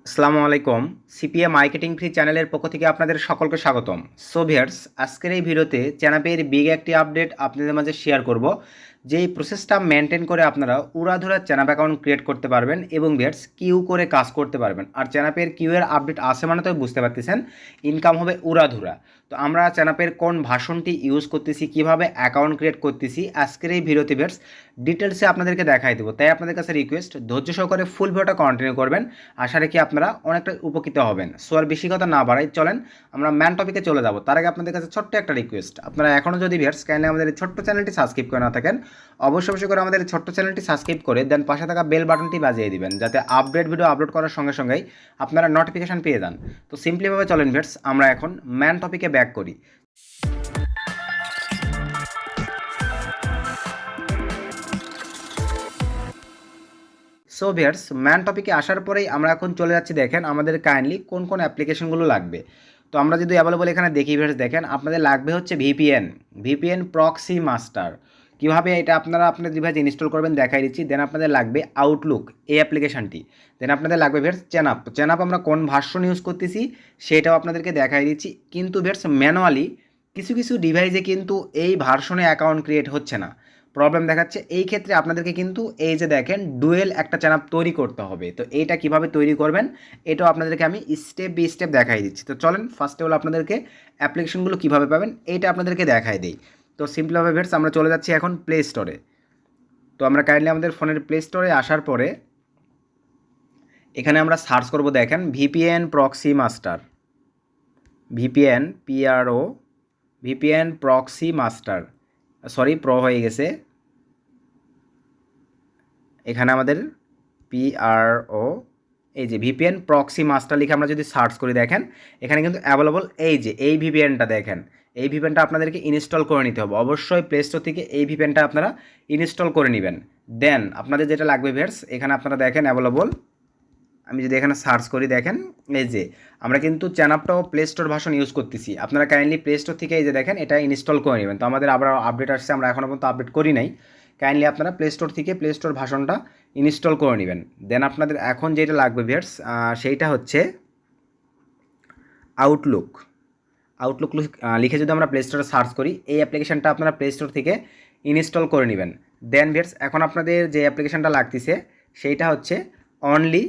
আসসালামু আলাইকুম। CPA marketing free চ্যানেলের পক্ষ থেকে আপনাদের সকলকে স্বাগতম। সো ভিউয়ার্স, আজকের এই ভিডিওতে চ্যানাপের বিগ একটি আপডেট আপনাদের মাঝে শেয়ার করব, যেই প্রসেসটা মেনটেন করে আপনারা উড়াধুরা চ্যানাপ অ্যাকাউন্ট ক্রিয়েট করতে পারবেন এবং ভিউয়ার্স কিউ করে কাজ করতে পারবেন। আর চ্যানাপের কিউ এর আপডেট আসে মানে তো বুঝতে পারতেছেন ইনকাম হবে উড়াধুরা। তো আমরা চ্যানাপের কোন ভাষণটি ইউজ করতেছি, কিভাবে অ্যাকাউন্ট ক্রিয়েট করতেছি, আজকের এই ভিডিওতে ভিউয়ার্স ডিটেলসে আপনাদেরকে দেখাই দেবো। তাই আপনাদের কাছে রিকোয়েস্ট, ধৈর্য সহকারে ফুল ভিডিওটা কন্টিনিউ করবেন। আশা রাখি আপনারা অনেকটা উপকৃত হবেন। সো আর বেশি কথা না বাড়াই, চলেন আমরা ম্যান টপিকে চলে যাব। তার আগে আপনাদের কাছে ছোট্ট একটা রিকোয়েস্ট, আপনারা এখনও যদি ভিউয়ার্স কাইন্ডলি আমাদের এই ছোট্ট চ্যানেলটি সাবস্ক্রাইব করে না থাকেন, অবশ্যই করে আমাদের ছোট্ট চ্যানেলটি সাবস্ক্রাইব করে দেন পাশে থাকা বেল বাটনটি বাজিয়ে দিবেন, যাতে আপডেট ভিডিও আপলোড করার সঙ্গে সঙ্গেই আপনারা নোটিফিকেশন পেয়ে যান। তো সিম্পলিভাবে চলেন ভিউয়ার্স, আমরা এখন ম্যান টপিকে ব্যাক করি। সো ভিউয়ার্স, ম্যান টপিকে আসার পরেই আমরা এখন চলে যাচ্ছি, দেখেন আমাদের কাইন্ডলি কোন কোন অ্যাপ্লিকেশনগুলো লাগবে। তো আমরা যদি অ্যাভেলেবল এখানে দেখি ভিউয়ার্স, দেখেন আপনাদের লাগবে হচ্ছে ভিপিএন প্রক্সি মাস্টার। কীভাবে এটা আপনারা আপনার ডিভাইসে ইনস্টল করবেন দেখাই দিচ্ছি। দেন আপনাদের লাগবে আউটলুক এই অ্যাপ্লিকেশনটি। দেন আপনাদের লাগবে ভিউয়ার্স চ্যানাপ আমরা কোন ভার্সন ইউজ করতেছি সেটাও আপনাদেরকে দেখাই দিচ্ছি। কিন্তু ভিউয়ার্স ম্যানুয়ালি কিছু কিছু ডিভাইসে কিন্তু এই ভার্সনে অ্যাকাউন্ট ক্রিয়েট হচ্ছে না, প্রবলেম দেখাচ্ছে। এই ক্ষেত্রে আপনাদেরকে কিন্তু এই যে দেখেন ডুয়েল একটা চ্যানেল তৈরি করতে হবে। তো এইটা কিভাবে তৈরি করবেন এটাও আপনাদেরকে আমি স্টেপ বাই স্টেপ দেখাই দিচ্ছি। তো চলেন ফার্স্টে হলো আপনাদেরকে অ্যাপ্লিকেশনগুলো কীভাবে পাবেন এইটা আপনাদেরকে দেখাই দিই। তো সিম্পলভাবে ভিউয়ার্স আমরা চলে যাচ্ছি এখন প্লে স্টোরে। তো আমরা কাইন্ডলি আমাদের ফোনের প্লে স্টোরে আসার পরে এখানে আমরা সার্চ করব, দেখেন VPN proxy master, VPN proxy master, sorry pro হয়ে গেছে। এখানে আমাদের পিআরও, এই যে ভিপিএন প্রক্সি মাস্টার লিখে আমরা যদি সার্চ করি, দেখেন এখানে কিন্তু অ্যাভেলেবল এই যে এই ভিপিএনটা, দেখেন এই ভিপিএনটা আপনাদেরকে ইনস্টল করে নিতে হবে। অবশ্যই প্লে স্টোর থেকে এই ভিপিএনটা আপনারা ইনস্টল করে নেবেন। দেন আপনাদের যেটা লাগবে ভিউয়ার্স, এখানে আপনারা দেখেন অ্যাভেলেবল, আমি যদি এখানে সার্চ করি, দেখেন এই যে আমরা কিন্তু চ্যানাপটাও প্লে স্টোর ভার্সন ইউজ করতেছি। আপনারা কাইন্ডলি প্লে স্টোর থেকে এই যে দেখেন এটা ইনস্টল করে নেবেন। তো আমাদের আবার আপডেট আসছে, আমরা এখনও পর্যন্ত আপডেট করি নাই। কাইন্ডলি আপনারা প্লে স্টোর থেকে প্লে স্টোর ভার্সনটা ইনস্টল করে নেবেন। দেন আপনাদের এখন যেটা লাগবে ভিউয়ার্স, সেইটা হচ্ছে আউটলুক লিখে যদি আমরা প্লে স্টোরে সার্চ করি, এই অ্যাপ্লিকেশানটা আপনারা প্লে স্টোর থেকে ইনস্টল করে নেবেন। দেন ভিউয়ার্স এখন আপনাদের যে অ্যাপ্লিকেশানটা লাগতেছে সেইটা হচ্ছে অনলি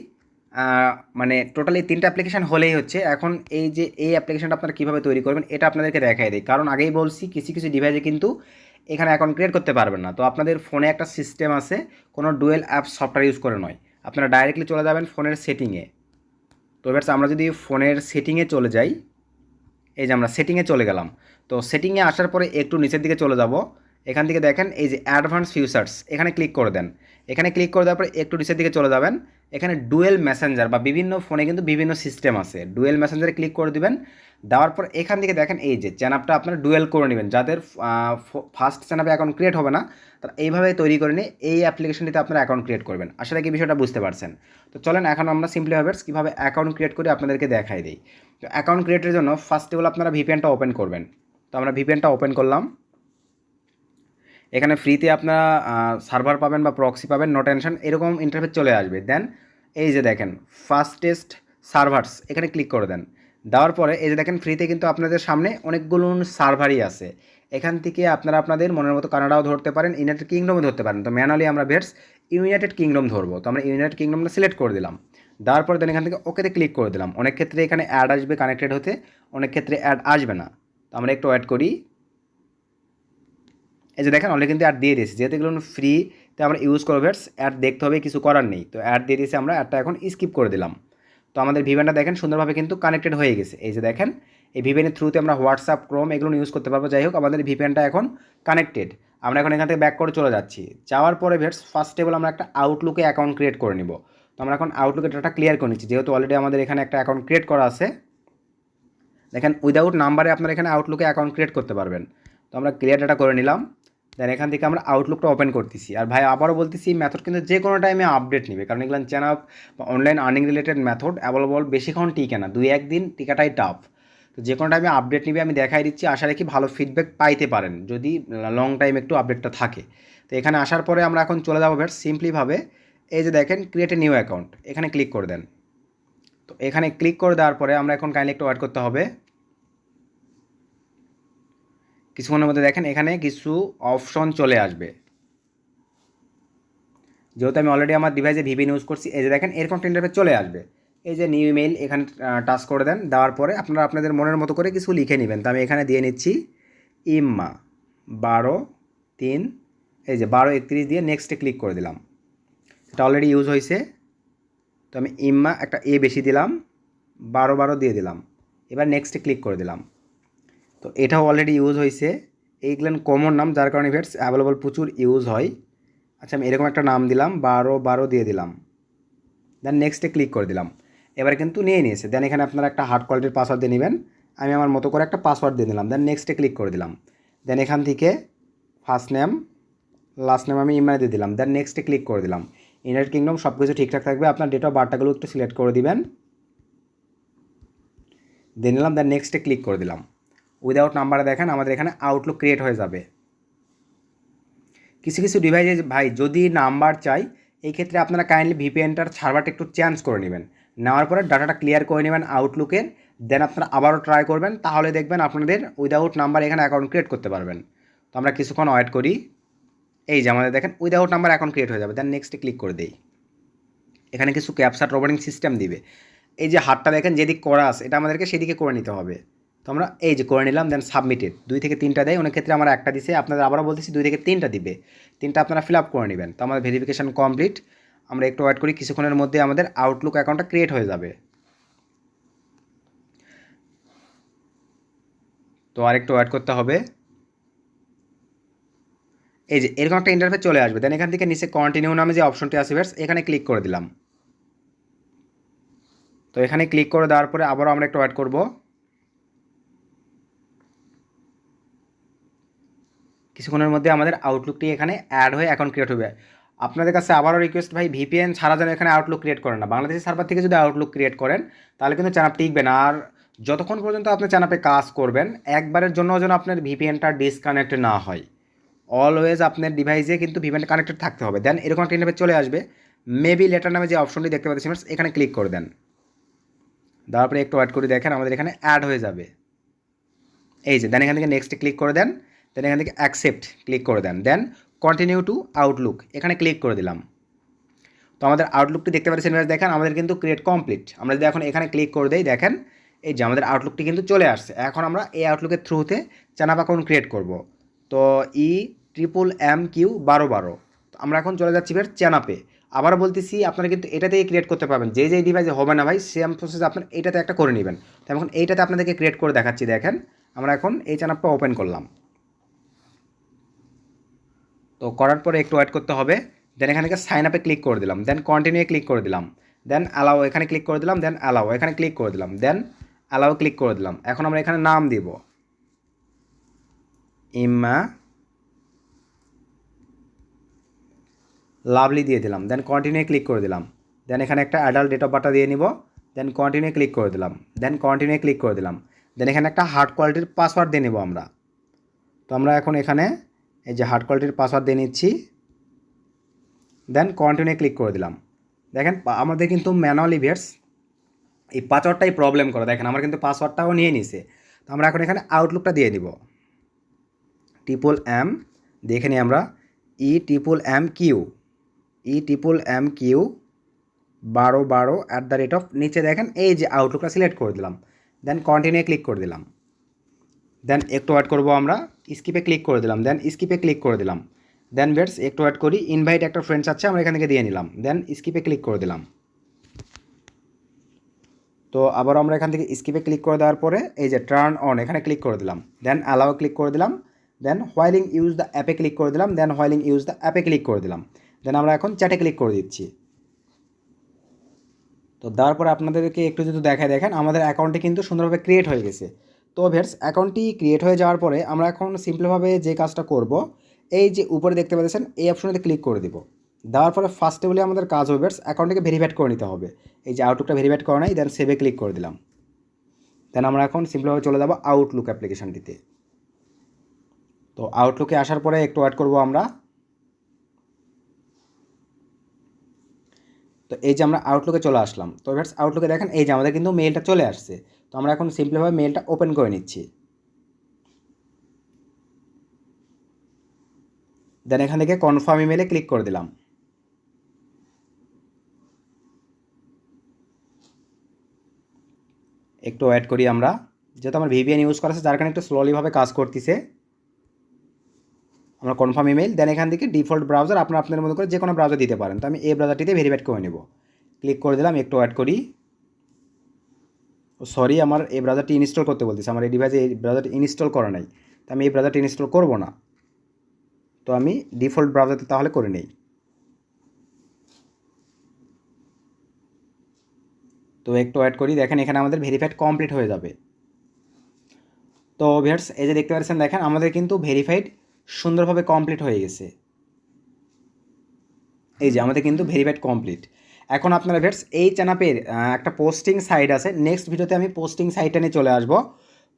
মানে টোটালি 3টা অ্যাপ্লিকেশান হলেই হচ্ছে। এখন এই যে এই অ্যাপ্লিকেশানটা আপনারা কীভাবে তৈরি করবেন এটা আপনাদেরকে দেখাই দিই, কারণ আগেই বলছি কিছু কিছু ডিভাইসে কিন্তু এখানে অ্যাকাউন্ট ক্রিয়েট করতে পারবেন না। তো আপনাদের ফোনে একটা সিস্টেম আছে, কোনো ডুয়েল অ্যাপ সফটওয়্যার ইউজ করে নয়, আপনারা ডাইরেক্টলি চলে যাবেন ফোনের সেটিংয়ে। তো ভিউয়ার্স আমরা যদি ফোনের সেটিংয়ে চলে যাই, এই যে আমরা সেটিংয়ে চলে গেলাম। তো সেটিংয়ে আসার পরে একটু নিচের দিকে চলে যাব, এখান থেকে দেখেন এই যে অ্যাডভান্স ফিচার্স, এখানে ক্লিক করে দেন। এখানে ক্লিক করে দেওয়ার পরে একটু নিচের দিকে চলে যাবেন, এখানে ডুয়েল মেসেঞ্জার বা বিভিন্ন ফোনে কিন্তু বিভিন্ন সিস্টেম আছে, ডুয়েল মেসেঞ্জারে ক্লিক করে দিবেন। দেওয়ার পর এখান থেকে দেখেন এই যে চ্যানাপটা আপনারা ডুয়েল করে নেবেন, যাদের ফার্স্ট চ্যানাপে অ্যাকাউন্ট ক্রিয়েট হবে না তারা এইভাবে তৈরি করে নিয়ে এই অ্যাপ্লিকেশনটিতে আপনারা অ্যাকাউন্ট ক্রিয়েট করবেন। আসলে কি বিষয়টা বুঝতে পারছেন? তো চলেন এখন আমরা সিম্পলিভাবে কীভাবে অ্যাকাউন্ট ক্রিয়েট করে আপনাদেরকে দেখাই দিই। তো অ্যাকাউন্ট ক্রিয়েটের জন্য ফার্স্টে হলো আপনারা ভিপিএনটা ওপেন করবেন। তো আমরা ভিপিএনটা ওপেন করলাম, এখানে ফ্রিতে আপনারা সার্ভার পাবেন বা প্রক্সি পাবেন, নো টেনশন, এরকম ইন্টারফেস চলে আসবে। দেন এই যে দেখেন ফাস্টেস্ট সার্ভার্স, এখানে ক্লিক করে দেন। দেওয়ার পরে এই যে দেখেন ফ্রিতে কিন্তু আপনাদের সামনে অনেকগুলো সার্ভারই আছে। এখান থেকে আপনারা আপনাদের মনের মতো কানাডাও ধরতে পারেন, ইউনাইটেড কিংডমও ধরতে পারেন। তো ম্যানুয়ালি আমরা ভিউয়ার্স ইউনাইটেড কিংডম ধরবো। তো আমরা ইউনাইটেড কিংডমটা সিলেক্ট করে দিলাম। দেওয়ার পরে দেন এখান থেকে ওকেতে ক্লিক করে দিলাম। অনেক ক্ষেত্রে এখানে অ্যাড আসবে কানেক্টেড হতে, অনেক ক্ষেত্রে অ্যাড আসবে না। তো আমরা একটু অ্যাড করি, এই যে দেখেন অলরেডি কিন্তু অ্যাড দিয়ে দিয়েছি, যেহেতু এগুলো ফ্রিতে আমরা ইউজ করবো ভিউয়ার্স, অ্যাড দেখতে হবে, কিছু করার নেই। তো অ্যাড দিয়ে দিয়েছি, আমরা অ্যাডটা এখন স্কিপ করে দিলাম। তো আমাদের ভিপিএনটা দেখেন সুন্দরভাবে কিন্তু কানেক্টেড হয়ে গেছে। এই যে দেখেন এই ভিপিএনের থ্রুতে আমরা হোয়াটসঅ্যাপ, ক্রোম এগুলো ইউজ করতে পারবো। যাই হোক আমাদের ভিপিএনটা এখন কানেক্টেড। আমরা এখন এখান থেকে ব্যাক করে চলে যাচ্ছি। যাওয়ার পরে ভিউয়ার্স ফার্স্ট টেবল আমরা একটা আউটলুকে অ্যাকাউন্ট ক্রিয়েট করে নিব। তো আমরা এখন আউটলুকের ডাটা ক্লিয়ার করে নিচ্ছি, যেহেতু অলরেডি আমাদের এখানে একটা অ্যাকাউন্ট ক্রিয়েট করা আছে। দেখেন উইদাউট নাম্বারে আপনারা এখানে আউটলুকে অ্যাকাউন্ট ক্রিয়েট করতে পারবেন। তো আমরা ক্লিয়ার ডাটা করে নিলাম। দেন এখান থেকে আমরা আউটলুকটা ওপেন করতেছি। আর ভাই আবারও বলতেছি, মেথড কিন্তু যে কোনো টাইমে আপডেট নেবে, কারণ এগুলো চ্যানেল বা online earning related method available বেশিক্ষণ টিকে না, 2-1 দিন টিকাটাই টাফ। তো যে কোনো টাইমে আপডেট নেবে, আমি দেখাই দিচ্ছি। আশা রাখি ভালো ফিডব্যাক পাইতে পারেন যদি লং টাইম একটু আপডেটটা থাকে। তো এখানে আসার পরে আমরা এখন চলে যাবো সিম্পলিভাবে এই যে দেখেন ক্রিয়েট এ নিউ অ্যাকাউন্ট, এখানে ক্লিক করে দেন। তো তো এখানে ক্লিক করে দেওয়ার পরে আমরা এখন কাইন্ডলি একটু ওয়েট করতে হবে। কিছুক্ষণের মধ্যে দেখেন এখানে কিছু অপশন চলে আসবে। যেহেতু আমি অলরেডি আমার ডিভাইসে ভিপিএন ইউজ করছি, এই যে দেখেন এরকম একটা ইন্টারফেস চলে আসবে। এই যে নিউ ইমেইল এখানে টাচ করে দেন, দেওয়ার পরে আপনারা আপনাদের মনের মতো করে কিছু লিখে নেবেন। তো আমি এখানে দিয়ে নিচ্ছি ইম্মা 12/3, এই যে 12/31 দিয়ে নেক্সটে ক্লিক করে দিলাম। এটা অলরেডি ইউজ হয়েছে, তো আমি ইম্মা একটা এ বেশি দিলাম, 12/12 দিয়ে দিলাম। এবার নেক্সটে ক্লিক করে দিলাম। তো এটাও অলরেডি ইউজ হয়েছে। এইগুলো কমন নাম, যার কারণে ভেটস অ্যাভেলেবল প্রচুর ইউজ হয়। আচ্ছা, আমি এরকম একটা নাম দিলাম, 12/12 দিয়ে দিলাম। দেন নেক্সটে ক্লিক করে দিলাম। এবার কিন্তু নিয়ে নিয়েছে। দেন এখানে আপনারা একটা হার্ড কোয়ালিটির পাসওয়ার্ড দিয়ে নেবেন। আমি আমার মতো করে একটা পাসওয়ার্ড দিয়ে দিলাম। দেন নেক্সটে ক্লিক করে দিলাম। দেন এখান থেকে ফার্স্ট নেম লাস্ট নেম আমি ইমেল দিয়ে দিলাম। দেন নেক্সটে ক্লিক করে দিলাম। ইউনাইটেড কিংডম সব কিছু ঠিকঠাক থাকবে। আপনার ডেট অফ বার্থটাগুলো একটু সিলেক্ট করে দিবেন, দিয়ে নিলাম। দেন নেক্সটে ক্লিক করে দিলাম। উইদাউট নাম্বারে দেখেন আমাদের এখানে আউটলুক ক্রিয়েট হয়ে যাবে। কিছু কিছু ডিভাইসে ভাই যদি নাম্বার চাই, এই ক্ষেত্রে আপনারা কাইন্ডলি ভিপিএনটার সার্ভারটা একটু চেঞ্জ করে নেবেন। নেওয়ার পরে ডাটাটা ক্লিয়ার করে নেবেন আউটলুকের। দেন আপনারা আবারও ট্রাই করবেন, তাহলে দেখবেন আপনাদের উইদাউট নাম্বার এখানে অ্যাকাউন্ট ক্রিয়েট করতে পারবেন। তো আমরা কিছুক্ষণ ওয়েট করি। এই যে আমাদের দেখেন উইদাউট নাম্বার অ্যাকাউন্ট ক্রিয়েট হয়ে যাবে। দেন নেক্সটে ক্লিক করে দেই। এখানে কিছু ক্যাপচার রোবটিং সিস্টেম দিবে। এই যে হাতটা দেখেন যেদিক করা আছে, এটা আমাদেরকে সেদিকে করে নিতে হবে। তো আমরা এই যে করে নিলাম। দেন সাবমিটেড 2 থেকে 3টা দেয়, অনেক ক্ষেত্রে আমার একটা দিছে। আপনাদের আবারও বলতেছি 2 থেকে 3টা দিবে, 3টা আপনারা ফিল আপ করে নেবেন। তো আমাদের ভেরিফিকেশন কমপ্লিট। আমরা একটু ওয়েট করি, কিছুক্ষণের মধ্যে আমাদের আউটলুক অ্যাকাউন্টটা ক্রিয়েট হয়ে যাবে। তো আরেকটু ওয়েট করতে হবে। এই যে এরকম একটা ইন্টারফেস চলে আসবে। দেন এখান থেকে নিচে কন্টিনিউ নামে যে অপশনটি আছে ভার্স, এখানে ক্লিক করে দিলাম। তো এখানে ক্লিক করে দেওয়ার পরে আবারও আমরা একটু ওয়েট করব। কিছুক্ষণের মধ্যে আমাদের আউটলুকটি এখানে অ্যাড হয়ে অ্যাকাউন্ট ক্রিয়েট হবে। আপনাদের কাছে আবারও রিকোয়েস্ট ভাই, ভিপিএন ছাড়া যেন এখানে আউটলুক ক্রিয়েট করেন না। বাংলাদেশের সার্ভার থেকে যদি আউটলুক ক্রিয়েট করেন তাহলে কিন্তু চ্যানেল টিকবে না। আর যতক্ষণ পর্যন্ত আপনি চ্যানেলে কাজ করবেন, একবারের জন্য যেন আপনার ভিপিএনটা ডিসকানেক্ট না হয়। অলওয়েজ আপনার ডিভাইসে কিন্তু ভিপিএন কানেক্টেড থাকতে হবে। দেন এরকম একটা ইন্টারফেস চলে আসবে। মেবি লেটার নামে যে অপশনটি দেখতে পাচ্ছেন এখানে ক্লিক করে দেন। দেওয়ার পরে একটু ওয়েট করে দেখেন আমাদের এখানে অ্যাড হয়ে যাবে। এই যে দেন এখান থেকে নেক্সট ক্লিক করে দেন। দেন এখান থেকে অ্যাকসেপ্ট ক্লিক করে দেন। দেন কন্টিনিউ টু আউটলুক এখানে ক্লিক করে দিলাম। তো আমাদের আউটলুকটি দেখতে পাচ্ছেন দেখেন আমাদের কিন্তু ক্রিয়েট কমপ্লিট। আমরা যদি এখন এখানে ক্লিক করে দেই, দেখেন এই যে আমাদের আউটলুকটি কিন্তু চলে আসছে। এখন আমরা এই আউটলুকের থ্রুতে চ্যানাপ অ্যাকাউন্ট ক্রিয়েট করব। তো E/MQ1212, তো আমরা এখন চলে যাচ্ছি ফের চ্যানাপে। আবার বলতেছি আপনারা কিন্তু এটাতেই ক্রিয়েট করতে পারবেন। যে ডিভাইসে হবে না ভাই, সেম প্রসেস আপনার এইটাতে একটা করে নেবেন। তো এখন এইটাতে আপনাদেরকে ক্রিয়েট করে দেখাচ্ছি। দেখেন আমরা এখন এই চ্যানাপটা ওপেন করলাম। তো করার পরে একটু ওয়েট করতে হবে। দেন এখান থেকে সাইন আপে ক্লিক করে দিলাম। দেন কন্টিনিউ ক্লিক করে দিলাম। দেন অ্যালাও এখানে ক্লিক করে দিলাম। দেন অ্যালাও এখানে ক্লিক করে দিলাম। দেন অ্যালাও ক্লিক করে দিলাম। এখন আমরা এখানে নাম দিব ইম্মা লাভলি দিয়ে দিলাম। দেন কন্টিনিউ ক্লিক করে দিলাম। দেন এখানে একটা অ্যাডাল্ট ডেট অফ বার্থটা দিয়ে নিব। দেন কন্টিনিউ ক্লিক করে দিলাম। দেন কন্টিনিউ ক্লিক করে দিলাম। দেন এখানে একটা হার্ড কোয়ালিটির পাসওয়ার্ড দিয়ে নেব আমরা। তো আমরা এখন এখানে এই যে হার্ড কোয়ালিটির পাসওয়ার্ড দিয়ে নিচ্ছি। দেন কন্টিনিউ ক্লিক করে দিলাম। দেখেন আমাদের কিন্তু ম্যানুয়ালি ভিয়ার্স এই পাসওয়ার্ডটাই প্রবলেম করে। দেখেন আমার কিন্তু পাসওয়ার্ডটাও নিয়ে নিছে। তো আমরা এখন এখানে আউটলুকটা দিয়ে দিব M দেখে নিই আমরা E/MQ1212 নিচে দেখেন এই যে আউটলুকটা সিলেক্ট করে দিলাম। দেন কন্টিনিউ ক্লিক করে দিলাম। দেন একটু ওয়েট করবো আমরা, স্কিপে ক্লিক করে দিলাম। দেন স্কিপে ক্লিক করে দিলাম। দেন বেটস একটু ওয়েট করি, ইনভাইট একটা ফ্রেন্ডস আছে আমরা এখান থেকে দিয়ে নিলাম। দেন স্কিপে ক্লিক করে দিলাম। তো আবার আমরা এখান থেকে স্কিপে ক্লিক করে দেওয়ার পরে এই যে টার্ন অন এখানে ক্লিক করে দিলাম। দেন অ্যালাও ক্লিক করে দিলাম। দেন হোয়াইলিং ইউজ দ্য অ্যাপে ক্লিক করে দিলাম। দেন হোয়াইলিং ইউজ দ্য অ্যাপে ক্লিক করে দিলাম। দেন আমরা এখন চ্যাটে ক্লিক করে দিচ্ছি। তো দেওয়ার পরে আপনাদেরকে একটু যদি দেখায়, দেখেন আমাদের অ্যাকাউন্টটি কিন্তু সুন্দরভাবে ক্রিয়েট হয়ে গেছে। তো ভেটস অ্যাকাউন্টটি ক্রিয়েট হয়ে যাওয়ার পরে আমরা এখন সিম্পলভাবে যে কাজটা করব, এই যে উপরে দেখতে পাচ্ছেন এই অপশনেতে ক্লিক করে দিব। দেওয়ার পরে ফার্স্টে বলে আমাদের কাজ হবে ভেটস অ্যাকাউন্টটিকে ভেরিফাইড করে নিতে হবে। এই যে আউটলুকটা ভেরিফাইড করা নাই, দেন সেভে ক্লিক করে দিলাম। দেন আমরা এখন সিম্পলভাবে চলে যাব আউটলুক অ্যাপ্লিকেশনটিতে। তো আউটলুকে আসার পরে একটু ওয়েট করব আমরা। তো এই যে আমরা আউটলুকে চলে আসলাম। তো ভিউয়ার্স আউটলুকে দেখেন এই যে আমাদের কিন্তু মেইলটা চলে আসছে। তো আমরা এখন সিম্পলিভাবে মেইলটা ওপেন করে নিচ্ছি। দেন এখান থেকে কনফার্ম ইমেলে ক্লিক করে দিলাম। একটু ওয়েট করি আমরা, যেহেতু আমার ভিপিএন ইউজ করা আছে যার কারণে একটু স্লোলিভাবে কাজ করতেছে। আমরা কনফার্ম ইমেল, দেন এখান থেকে ডিফল্ট ব্রাউজার আপনার মতো করে যে কোনো ব্রাউজার দিতে পারেন। তো আমি এই ব্রাউজারটিতে ভেরিফাইড করে নেব। ক্লিক করে দিলাম, একটু ওয়েট করি। সরি, আমার এই ব্রাউজারটি ইনস্টল করতে বলতেছে, আমার এই ডিভাইসে এই ব্রাউজারটি ইনস্টল করা নাই। তো আমি এই ব্রাউজারটি ইনস্টল করব না, তো আমি ডিফল্ট ব্রাউজারটি তাহলে করে নেই। তো একটু ওয়েট করি, দেখেন এখানে আমাদের ভেরিফাইড কমপ্লিট হয়ে যাবে। তো ভিউয়ার্স এই যে দেখতে পাচ্ছেন, দেখেন আমাদের কিন্তু ভেরিফাইড সুন্দরভাবে কমপ্লিট হয়ে গেছে। এই যে আমাদের কিন্তু ভেরিফাইড কমপ্লিট। এখন আপনারা ভিউয়ার্স এই চ্যানেলের একটা পোস্টিং সাইট আছে, নেক্সট ভিডিওতে আমি পোস্টিং সাইটটা নিয়ে চলে আসবো।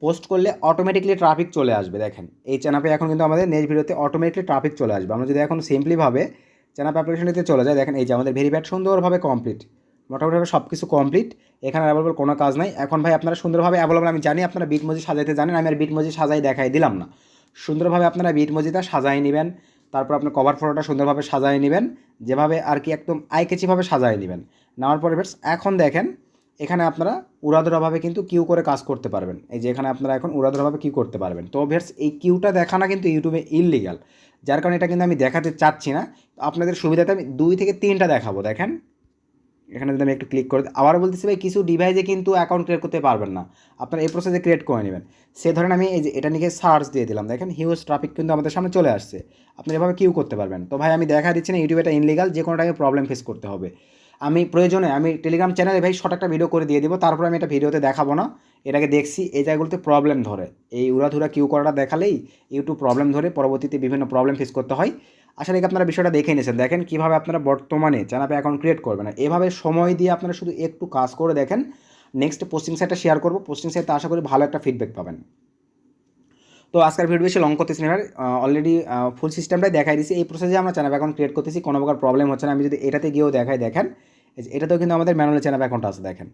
পোস্ট করলে অটোমেটিকলি ট্রাফিক চলে আসবে। দেখেন এই চ্যানেলে এখন কিন্তু আমাদের নেক্সট ভিডিওতে অটোমেটিকলি ট্রাফিক চলে আসবে। আমরা যদি এখন সিম্পলিভাবে চ্যানেল অ্যাপ্লিকেশনটিতে চলে যাই, দেখেন এই যে আমাদের ভেরিফাইড সুন্দরভাবে কমপ্লিট, মোটামুটিভাবে সব কিছু কমপ্লিট। এখানে অ্যাভেলেবল কোনো কাজ নাই। এখন ভাই আপনারা সুন্দরভাবে অ্যাভেলেবল, আমি জানি আপনারা বিটমজি সাজাইতে জানেন, আমি আর বিটমজি সাজাই দেখাই দিলাম না। সুন্দরভাবে আপনারা বিটমজিটা সাজাই নেবেন, তারপর আপনার কভার ফটোটা সুন্দরভাবে সাজাই নেবেন, যেভাবে আর কি একদম আইকেচিভাবে সাজাই নেবেন। নেওয়ার পরে ভিউয়ার্স এখন দেখেন এখানে আপনারা উড়াধুরাভাবে কিন্তু কিউ করে কাজ করতে পারবেন। এই যে এখানে আপনারা এখন উড়াধুরাভাবে কিউ করতে পারবেন। তো ভিউয়ার্স এই কিউটা দেখানো কিন্তু ইউটিউবে ইললিগাল, যার কারণে এটা কিন্তু আমি দেখাতে চাচ্ছি না। আপনাদের সুবিধাতে আমি 2 থেকে 3টা দেখাবো। দেখেন এখানে যদি আমি একটু ক্লিক করে আবার বলতেছি ভাই, কিছু ডিভাইসে কিন্তু অ্যাকাউন্ট ক্রিয়েট করতে পারবেন না, আপনারা এই প্রসেসে ক্রিয়েট করে নেবেন। সে ধরেন আমি এই যে এটা নিয়ে সার্চ দিয়ে দিলাম, দেখেন হিউজ ট্রাফিক কিন্তু আমাদের সামনে চলে আসছে। আপনি এভাবে কিউ করতে পারবেন। তো ভাই আমি দেখা দিচ্ছি না, ইউটিউবে এটা ইনলিগাল, যে কোনো টাইমে প্রবলেম ফেস করতে হবে। আমি প্রয়োজনে আমি টেলিগ্রাম চ্যানেলে ভাই শর্ট একটা ভিডিও করে দিয়ে দিব, তারপর আমি এটা ভিডিওতে দেখাবো না। এটাকে দেখছি এই জায়গাগুলোতে প্রবলেম ধরে, এই উড়াধুরা কিউ করাটা দেখালেই ইউটিউব প্রবলেম ধরে, পরবর্তীতে বিভিন্ন প্রবলেম ফেস করতে হয়। আসলে কি আপনারা বিষয়টা দেখে নিয়েছেন, দেখেন কীভাবে আপনারা বর্তমানে চ্যানেলে অ্যাকাউন্ট ক্রিয়েট করবেন। এভাবে সময় দিয়ে আপনারা শুধু একটু কাজ করে দেখেন। নেক্সট পোস্টিং সাইটটা শেয়ার করবো, পোস্টিং সাইটটা আশা করি ভালো একটা ফিডব্যাক পাবেন। তো আজকের ভিডিও বেশি লং করতেছি না, অলরেডি ফুল সিস্টেমটাই দেখাই দিয়েছি। এই প্রসেসে আমরা চ্যানেল অ্যাকাউন্ট ক্রিয়েট করতেছি, কোনো প্রকার প্রবলেম হচ্ছে না। আমি যদি এটাতে গিয়েও দেখাই, দেখেন এটাতেও কিন্তু আমাদের ম্যানুয়াল চ্যানেল অ্যাকাউন্ট আছে। দেখেন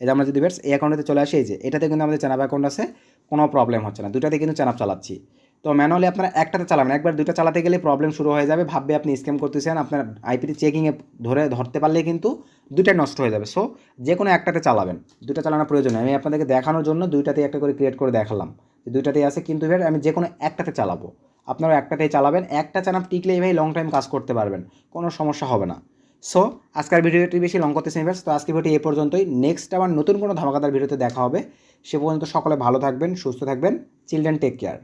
এই যে আমরা যদি এই অ্যাকাউন্টে চলে আসি, এই যে এটাতে কিন্তু আমাদের চ্যানেল অ্যাকাউন্ট আছে, কোনো প্রবলেম হচ্ছে না। দুটাতে কিন্তু চ্যানেল চালাচ্ছি। তো ম্যানুয়ালি আপনারা একটাতে চালাবেন, একবার দুটো চালাতে গেলে প্রবলেম শুরু হয়ে যাবে, ভাববে আপনি স্ক্যাম করতেছেন। আপনার আইপিতে চেকিংয়ে ধরতে পারলে কিন্তু দুটাই নষ্ট হয়ে যাবে। সো যে কোনো একটাতে চালাবেন, দুটো চালানোর প্রয়োজন নেই। আমি আপনাদেরকে দেখানোর জন্য দুইটাতে একটা করে ক্রিয়েট করে দেখালাম, যে দুইটাতেই আছে, কিন্তু ভাই আমি যে কোনো একটাতে চালাবো, আপনারা একটাতেই চালাবেন। একটা চ্যানেল টিকলেই ভাই লং টাইম কাজ করতে পারবেন, কোনো সমস্যা হবে না। সো আজকের ভিডিওটি বেশি লং করতেছি না। তো আজকের ভিডিও এই পর্যন্তই। নেক্সট আবার নতুন কোনো ধামাকাদার ভিডিওতে দেখা হবে। সে পর্যন্ত সকলে ভালো থাকবেন, সুস্থ থাকবেন। Children take care.